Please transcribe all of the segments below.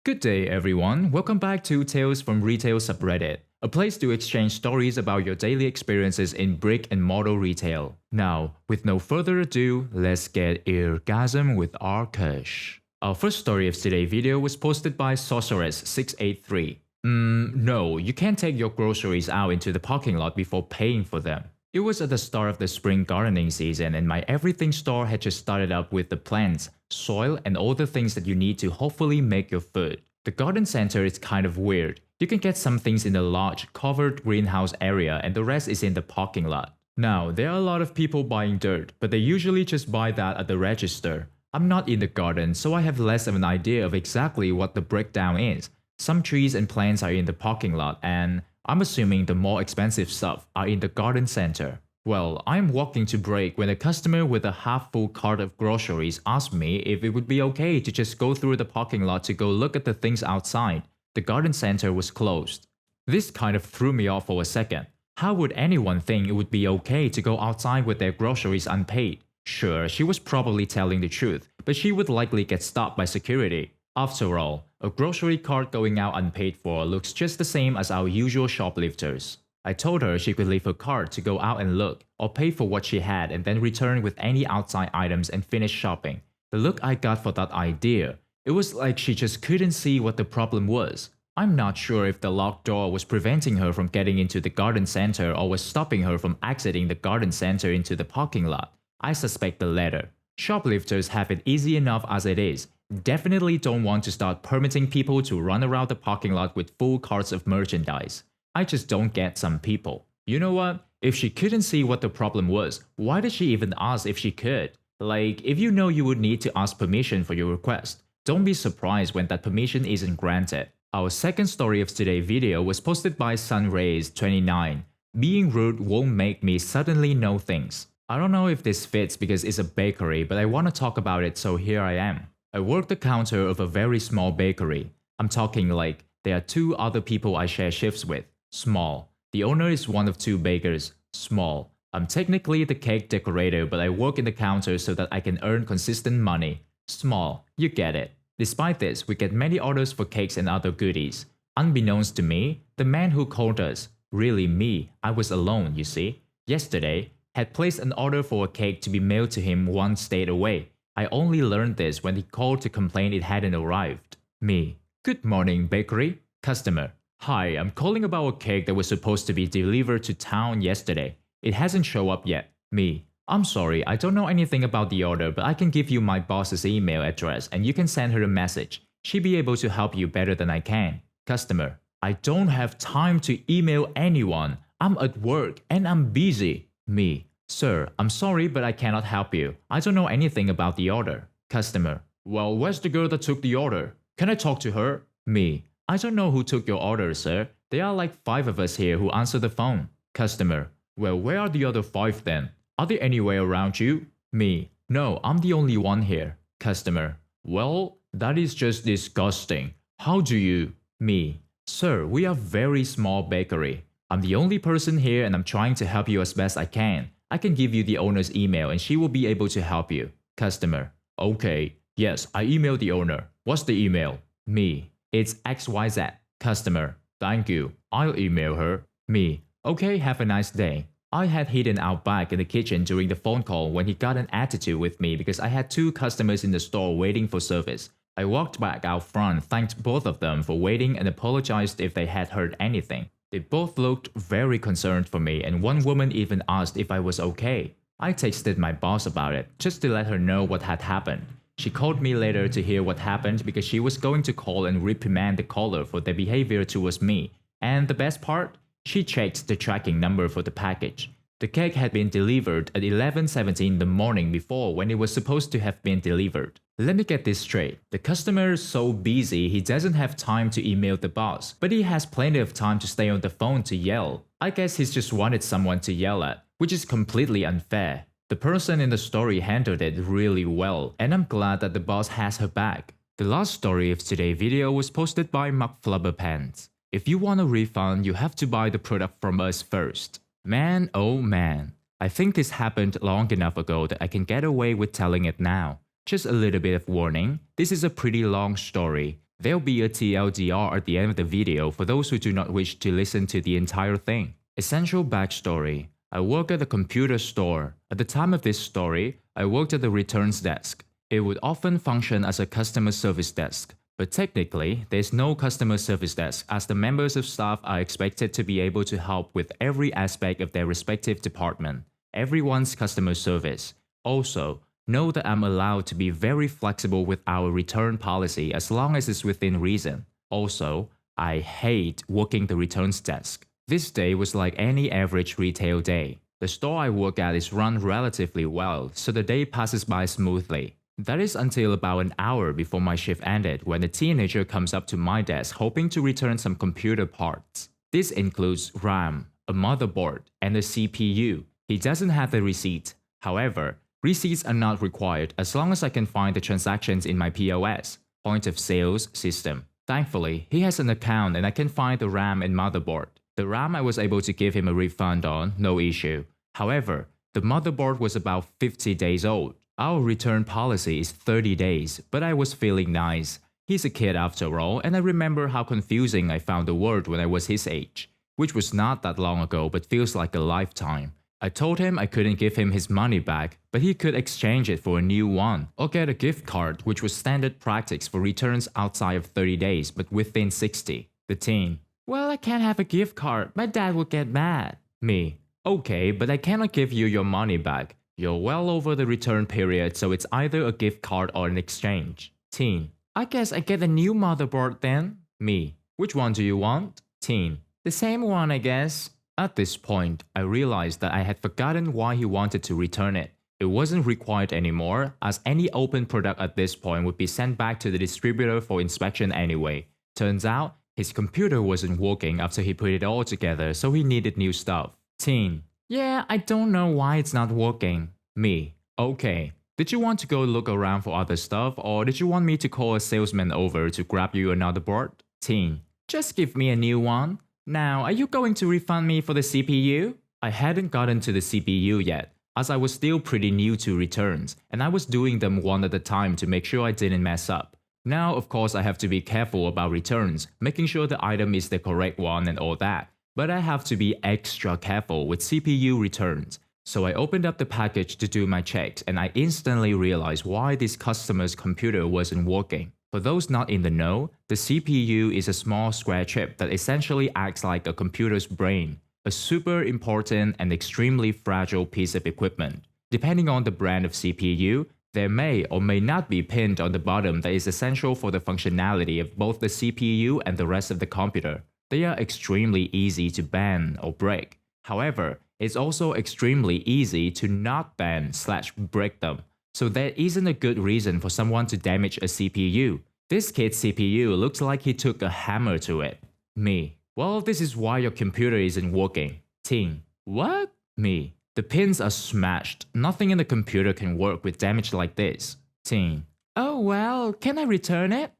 Good day, everyone. Welcome back to Tales from Retail subreddit, a place to exchange stories about your daily experiences in brick and mortar retail. Now, with no further ado, let's get eargasm with rKush. Our first story of today's video was posted by Sorceress683. No, you can't take your groceries out into the parking lot before paying for them. It was at the start of the spring gardening season and my everything store had just started up with the plants, soil, and all the things that you need to hopefully make your food. The garden center is kind of weird. You can get some things in the large, covered greenhouse area and the rest is in the parking lot. Now, there are a lot of people buying dirt, but they usually just buy that at the register. I'm not in the garden, so I have less of an idea of exactly what the breakdown is. Some trees and plants are in the parking lot and I'm assuming the more expensive stuff are in the garden center. Well, I'm walking to break when a customer with a half-full cart of groceries asked me if it would be okay to just go through the parking lot to go look at the things outside. The garden center was closed. This kind of threw me off for a second. How would anyone think it would be okay to go outside with their groceries unpaid? Sure, she was probably telling the truth, but she would likely get stopped by security. After all, a grocery cart going out unpaid for looks just the same as our usual shoplifters. I told her she could leave her cart to go out and look, or pay for what she had and then return with any outside items and finish shopping. The look I got for that idea, it was like she just couldn't see what the problem was. I'm not sure if the locked door was preventing her from getting into the garden center or was stopping her from exiting the garden center into the parking lot. I suspect the latter. Shoplifters have it easy enough as it is. Definitely don't want to start permitting people to run around the parking lot with full carts of merchandise. I just don't get some people. You know what? If she couldn't see what the problem was, why did she even ask if she could? Like, if you know you would need to ask permission for your request, don't be surprised when that permission isn't granted. Our second story of today's video was posted by Sunrays29. Being rude won't make me suddenly know things. I don't know if this fits because it's a bakery, but I want to talk about it, so here I am. I work the counter of a very small bakery. I'm talking like there are two other people I share shifts with. Small. The owner is one of two bakers. Small. I'm technically the cake decorator, but I work in the counter so that I can earn consistent money. Small. You get it. Despite this, we get many orders for cakes and other goodies. Unbeknownst to me, the man who called us, really me, I was alone, you see, yesterday, had placed an order for a cake to be mailed to him one state away. I only learned this when he called to complain it hadn't arrived. Me. Good morning, bakery. Customer. Hi, I'm calling about a cake that was supposed to be delivered to town yesterday. It hasn't shown up yet. Me. I'm sorry, I don't know anything about the order, but I can give you my boss's email address and you can send her a message. She'll be able to help you better than I can. Customer. I don't have time to email anyone. I'm at work and I'm busy. Me. Sir, I'm sorry but I cannot help you. I don't know anything about the order. Customer. Well, where's the girl that took the order? Can I talk to her? Me. I don't know who took your order, sir. There are like 5 of us here who answer the phone. Customer. Well, where are the other 5 then? Are they anywhere around you? Me. No, I'm the only one here. Customer. Well, that is just disgusting. How do you? Me. Sir, we are very small bakery. I'm the only person here and I'm trying to help you as best I can. I can give you the owner's email and she will be able to help you. Customer. Okay. Yes, I emailed the owner. What's the email? Me. It's XYZ. Customer. Thank you. I'll email her. Me. Okay, have a nice day. I had hidden out back in the kitchen during the phone call when he got an attitude with me because I had 2 customers in the store waiting for service. I walked back out front, thanked both of them for waiting and apologized if they had heard anything. They both looked very concerned for me and one woman even asked if I was okay. I texted my boss about it, just to let her know what had happened. She called me later to hear what happened because she was going to call and reprimand the caller for their behavior towards me. And the best part? She checked the tracking number for the package. The cake had been delivered at 11:17 the morning before when it was supposed to have been delivered. Let me get this straight. The customer is so busy he doesn't have time to email the boss, but he has plenty of time to stay on the phone to yell. I guess he's just wanted someone to yell at, which is completely unfair. The person in the story handled it really well, and I'm glad that the boss has her back. The last story of today's video was posted by McFlubberPants. If you want a refund, you have to buy the product from us first. Man, oh man. I think this happened long enough ago that I can get away with telling it now. Just a little bit of warning, this is a pretty long story. There'll be a TLDR at the end of the video for those who do not wish to listen to the entire thing. Essential backstory. I work at a computer store. At the time of this story, I worked at the returns desk. It would often function as a customer service desk, but technically, there's no customer service desk as the members of staff are expected to be able to help with every aspect of their respective department, everyone's customer service. Also, know that I'm allowed to be very flexible with our return policy as long as it's within reason. Also, I hate working the returns desk. This day was like any average retail day. The store I work at is run relatively well, so the day passes by smoothly. That is until about an hour before my shift ended when a teenager comes up to my desk hoping to return some computer parts. This includes RAM, a motherboard, and a CPU. He doesn't have the receipt. However, receipts are not required as long as I can find the transactions in my POS, point of sales system. Thankfully, he has an account and I can find the RAM and motherboard. The RAM I was able to give him a refund on, no issue. However, the motherboard was about 50 days old. Our return policy is 30 days, but I was feeling nice. He's a kid after all, and I remember how confusing I found the word when I was his age, which was not that long ago but feels like a lifetime. I told him I couldn't give him his money back, but he could exchange it for a new one, or get a gift card, which was standard practice for returns outside of 30 days but within 60. The teen. Well, I can't have a gift card, my dad will get mad. Me. Okay, but I cannot give you your money back. You're well over the return period, so it's either a gift card or an exchange. Teen. I guess I get a new motherboard then. Me. Which one do you want? Teen. The same one, I guess. At this point, I realized that I had forgotten why he wanted to return it. It wasn't required anymore, as any open product at this point would be sent back to the distributor for inspection anyway. Turns out, his computer wasn't working after he put it all together, so he needed new stuff. Teen. Yeah, I don't know why it's not working. Me. Okay. Did you want to go look around for other stuff, or did you want me to call a salesman over to grab you another board? Teen. Just give me a new one. Now, are you going to refund me for the CPU? I hadn't gotten to the CPU yet, as I was still pretty new to returns, and I was doing them one at a time to make sure I didn't mess up. Now, of course, I have to be careful about returns, making sure the item is the correct one and all that. But I have to be extra careful with CPU returns. So I opened up the package to do my checks and I instantly realized why this customer's computer wasn't working. For those not in the know, the CPU is a small square chip that essentially acts like a computer's brain, a super important and extremely fragile piece of equipment. Depending on the brand of CPU, there may or may not be pinned on the bottom that is essential for the functionality of both the CPU and the rest of the computer. They are extremely easy to bend or break. However, it's also extremely easy to not bend/break them. So there isn't a good reason for someone to damage a CPU. This kid's CPU looks like he took a hammer to it. Me. Well, this is why your computer isn't working. Teen. What? Me. The pins are smashed. Nothing in the computer can work with damage like this. Teen. Oh well, can I return it?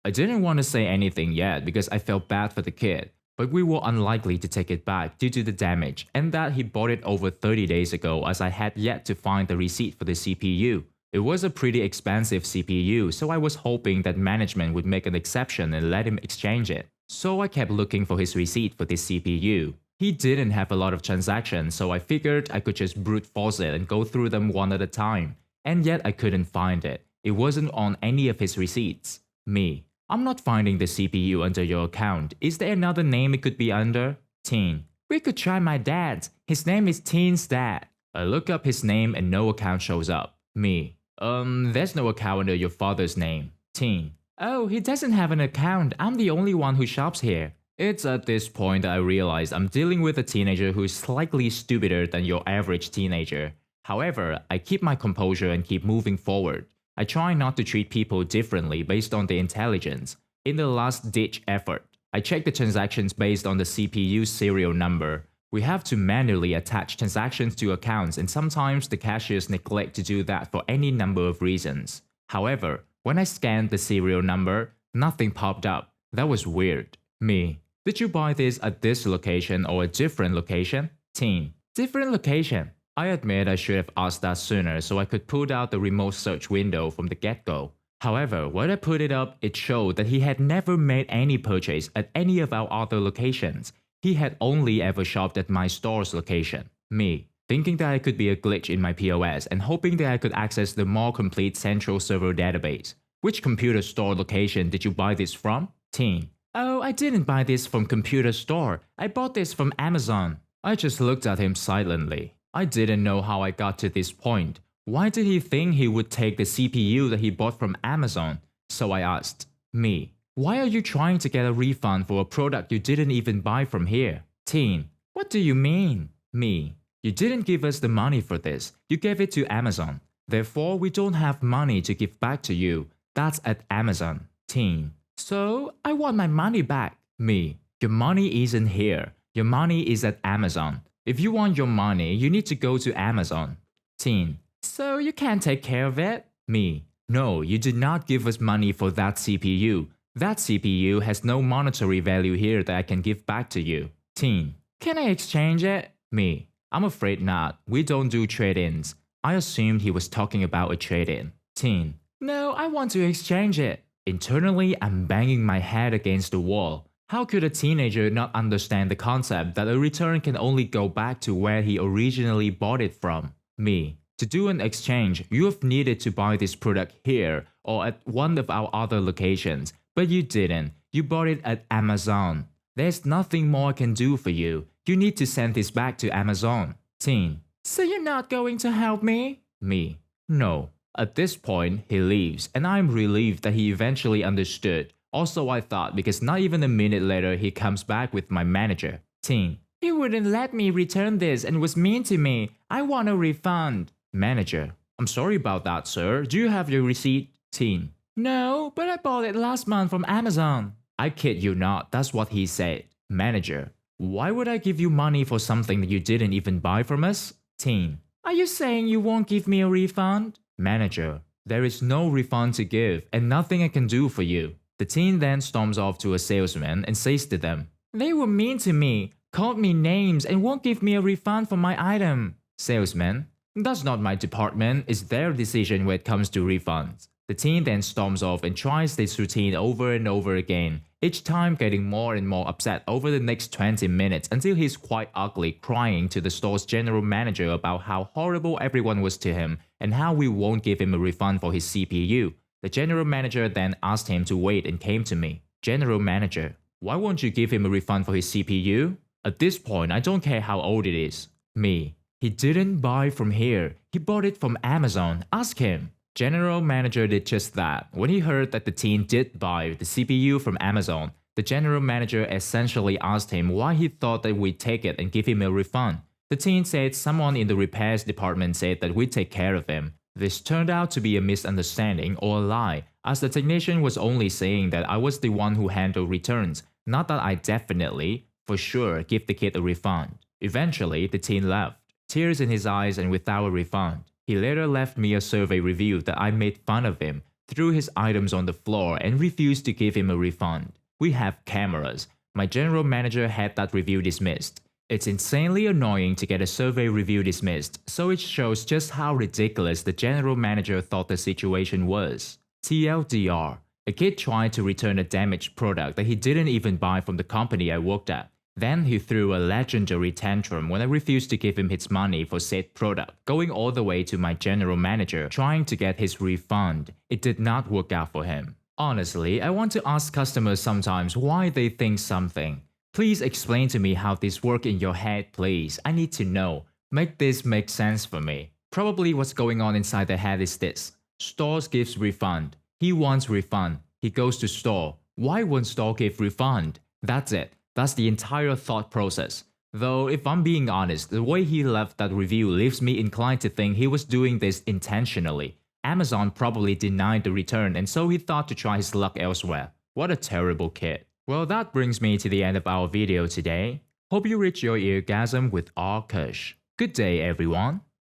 I didn't want to say anything yet because I felt bad for the kid, but we were unlikely to take it back due to the damage and that he bought it over 30 days ago as I had yet to find the receipt for the CPU. It was a pretty expensive CPU, so I was hoping that management would make an exception and let him exchange it. So I kept looking for his receipt for this CPU. He didn't have a lot of transactions, so I figured I could just brute force it and go through them one at a time. And yet I couldn't find it. It wasn't on any of his receipts. Me. I'm not finding the CPU under your account. Is there another name it could be under? Teen. We could try my dad's. His name is Teen's dad. I look up his name and no account shows up. Me. There's no account under your father's name. Teen. Oh, he doesn't have an account. I'm the only one who shops here. It's at this point that I realize I'm dealing with a teenager who is slightly stupider than your average teenager. However, I keep my composure and keep moving forward. I try not to treat people differently based on their intelligence. In the last-ditch effort, I check the transactions based on the CPU serial number. We have to manually attach transactions to accounts and sometimes the cashiers neglect to do that for any number of reasons. However, when I scanned the serial number, nothing popped up. That was weird. Me. Did you buy this at this location or a different location? Teen. Different location. I admit I should have asked that sooner so I could pull out the remote search window from the get-go. However, when I put it up, it showed that he had never made any purchase at any of our other locations. He had only ever shopped at my store's location. Me, thinking that it could be a glitch in my POS and hoping that I could access the more complete central server database. Which computer store location did you buy this from? Teen. Oh, I didn't buy this from computer store. I bought this from Amazon. I just looked at him silently. I didn't know how I got to this point. Why did he think he would take the CPU that he bought from Amazon? So I asked. Me. Why are you trying to get a refund for a product you didn't even buy from here? Teen. What do you mean? Me. You didn't give us the money for this. You gave it to Amazon. Therefore, we don't have money to give back to you. That's at Amazon. Teen. So, I want my money back. Me. Your money isn't here. Your money is at Amazon. If you want your money, you need to go to Amazon. Teen. So you can't take care of it? Me. No, you did not give us money for that CPU. That CPU has no monetary value here that I can give back to you. Teen. Can I exchange it? Me. I'm afraid not. We don't do trade-ins. I assumed he was talking about a trade-in. Teen. No, I want to exchange it. Internally, I'm banging my head against the wall. How could a teenager not understand the concept that a return can only go back to where he originally bought it from? Me. To do an exchange, you have needed to buy this product here or at one of our other locations, but you didn't. You bought it at Amazon. There's nothing more I can do for you. You need to send this back to Amazon. Teen. So you're not going to help me? Me. No. At this point, he leaves, and I'm relieved that he eventually understood. Also, I thought because not even a minute later, he comes back with my manager. Teen. He wouldn't let me return this and was mean to me. I want a refund. Manager. I'm sorry about that, sir. Do you have your receipt? Teen. No, but I bought it last month from Amazon. I kid you not, that's what he said. Manager. Why would I give you money for something that you didn't even buy from us? Teen. Are you saying you won't give me a refund? Manager. There is no refund to give and nothing I can do for you. The teen then storms off to a salesman and says to them, They were mean to me, called me names and won't give me a refund for my item. Salesman. That's not my department, it's their decision when it comes to refunds. The teen then storms off and tries this routine over and over again, each time getting more and more upset over the next 20 minutes until he's quite ugly, crying to the store's general manager about how horrible everyone was to him and how we won't give him a refund for his CPU. The general manager then asked him to wait and came to me. General manager, why won't you give him a refund for his CPU? At this point, I don't care how old it is. Me. He didn't buy from here. He bought it from Amazon. Ask him. General manager did just that. When he heard that the teen did buy the CPU from Amazon, the general manager essentially asked him why he thought that we'd take it and give him a refund. The teen said someone in the repairs department said that we'd take care of him. This turned out to be a misunderstanding or a lie, as the technician was only saying that I was the one who handled returns, not that I definitely, for sure, give the kid a refund. Eventually, the teen left, tears in his eyes and without a refund. He later left me a survey review that I made fun of him, threw his items on the floor and refused to give him a refund. We have cameras. My general manager had that review dismissed. It's insanely annoying to get a survey review dismissed, so it shows just how ridiculous the general manager thought the situation was. TLDR. A kid tried to return a damaged product that he didn't even buy from the company I worked at. Then he threw a legendary tantrum when I refused to give him his money for said product, going all the way to my general manager trying to get his refund. It did not work out for him. Honestly, I want to ask customers sometimes why they think something. Please explain to me how this works in your head, please. I need to know. Make this make sense for me. Probably what's going on inside their head is this. Stores gives refund. He wants refund. He goes to store. Why won't store give refund? That's it. That's the entire thought process. Though, if I'm being honest, the way he left that review leaves me inclined to think he was doing this intentionally. Amazon probably denied the return and so he thought to try his luck elsewhere. What a terrible kid. Well, that brings me to the end of our video today. Hope you reach your eargasm with rKush. Good day, everyone.